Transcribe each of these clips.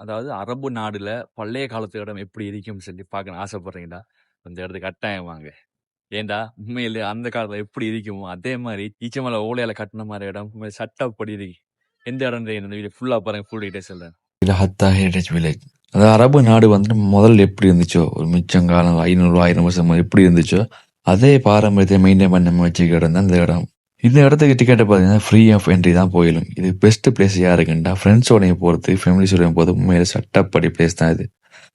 அதாவது அரபு நாடுல பழைய காலத்து இடம் எப்படி இருக்கும்னு சொல்லி பார்க்கணும் ஆசைப்படுறீங்களா? அந்த இடத்துக்கு கட்டாயம் வாங்க. ஏன்டா உண்மையிலே அந்த காலத்துல எப்படி இருக்குமோ அதே மாதிரி ஈச்சமலை ஓலையால கட்டின மாதிரி இடம் உண்மையிலே சட்டப்படி இருக்கு. எந்த இடம் இந்த வீடியோ ஃபுல்லா பாருங்க, ஃபுல் டீடைல்ஸ் சொல்றேன். இது ஹத்தா ஹெரிடேஜ் வில்லேஜ். அதாவது அரபு நாடு வந்துட்டு முதல்ல எப்படி இருந்துச்சோ, ஒரு மிச்சங்காலம் 500 வருஷம் எப்படி இருந்துச்சோ அதே பாரம்பரியத்தை மெயின்டைன் பண்ண வச்சுக்க இடம் தான் இந்த இடம். இந்த இடத்துக்கு டிக்கெட்டை பார்த்தீங்கன்னா ஃப்ரீ ஆஃப் என்ட்ரி தான் போயிடும். இது பெஸ்ட் பிளேஸ் யாருக்குண்டா ஃப்ரெண்ட்ஸோடையும் போகிறது, ஃபேமிலிஸோடையும் போகிறது உண்மையில சட்டப்படி பிளேஸ் தான் இது.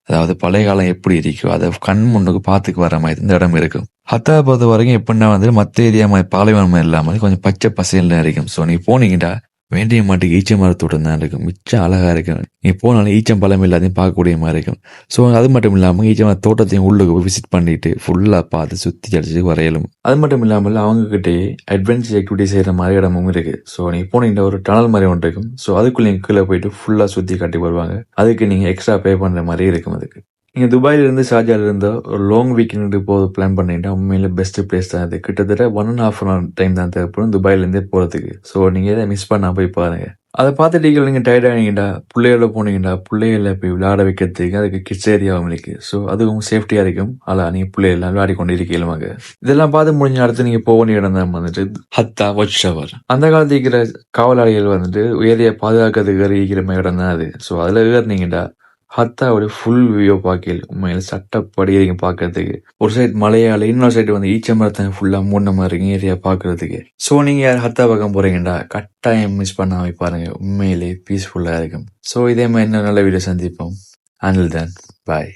அதாவது பழைய காலம் எப்படி இருக்கோ அதை கண் முன்னுக்கு பார்த்துக்கு வர மாதிரி இந்த இடம் இருக்கும். ஹத்தா பொறுத்த வரைக்கும் எப்படின்னா வந்துட்டு மற்ற ஏரியா மாதிரி பாலைவனம் இல்லாமல் கொஞ்சம் பச்சை பசையில் இருக்கும். ஸோ நீ போனீங்கடா வேண்டிய மாட்டுக்கு ஈச்ச மரத்தோட்டம் தான் இருக்கும். மிச்சம் அழகா இருக்கும். நீ போனாலும் ஈச்சம் பழம் எல்லாத்தையும் பார்க்கக்கூடிய மாதிரி இருக்கும். ஸோ அது மட்டும் இல்லாமல் ஈச்ச மர தோட்டத்தையும் உள்ளுக்கு போய் விசிட் பண்ணிட்டு ஃபுல்லாக பார்த்து சுற்றி அடிச்சு வரையலும். அது மட்டும் இல்லாமல் அவங்ககிட்டே அட்வென்ச்சர் ஆக்டிவிட்டி செய்கிற மாதிரி இடமும் இருக்கு. ஸோ நீ போனீங்கன்னா ஒரு டனல் மாதிரி ஒன்று இருக்கும். ஸோ அதுக்குள்ள நீங்கள் கீழே போயிட்டு ஃபுல்லாக சுற்றி காட்டி வருவாங்க. அதுக்கு நீங்கள் எக்ஸ்ட்ரா பே பண்ணுற மாதிரி இருக்கும். அதுக்கு நீங்கள் துபாயிலிருந்து ஷார்ஜாலிருந்து ஒரு லாங் வீக்கெண்டு போக பிளான் பண்ணிட்டா உண்மையில பெஸ்ட் பிளேஸ் தான் இது. கிட்டத்தட்ட 1.5 hour டைம் தான் தேவைப்படும் துபாயிலேருந்தே போகிறதுக்கு. ஸோ நீங்கள் எதை மிஸ் பண்ணா போய் பாருங்க. அதை பார்த்துட்டு நீங்கள் டயர்ட் ஆனீங்கடா பிள்ளைகள போனீங்கடா பிள்ளைகளை போய் விளையாட வைக்கிறதுக்கு அதுக்கு கிட்ஸ் ஏரியாவும் இருக்கு. ஸோ அதுவும் சேஃப்டியாக இருக்கும். அதில் நீங்கள் பிள்ளைகள்லாம் விளையாடி கொண்டு இருக்கீங்க. இதெல்லாம் பார்த்து முடிஞ்ச அடுத்து நீங்கள் போக வேண்டிய இடம் தான் வந்துட்டு ஹத்தா வாட்ச் டவர். அந்த காலத்து இருக்கிற காவலாளிகள் வந்துட்டு ஏரியா பாதுகாக்கிறதுக்கு இருக்கிற இடம் தான் அது. ஸோ அதில் ஏறினீங்கடா ஹத்தாவோட ஃபுல் வியூ பார்க்கல உண்மையில சட்டப்படி இருக்கீங்க பார்க்கறதுக்கு. ஒரு சைடு மலையாள, இன்னொரு சைடு வந்து ஈச்சமரத்தை ஃபுல்லா மூண மாதிரி இருக்கு ஏரியா பார்க்கறதுக்கு. ஸோ நீங்க யார் ஹத்தா பக்கம் போறீங்கடா கட்டாயம் மிஸ் பண்ணாம பாருங்க, உண்மையிலே பீஸ்ஃபுல்லா இருக்கும். ஸோ இதே மாதிரி இன்னும் நல்ல வீடியோ சந்திப்போம். அனில் தான் பாய்.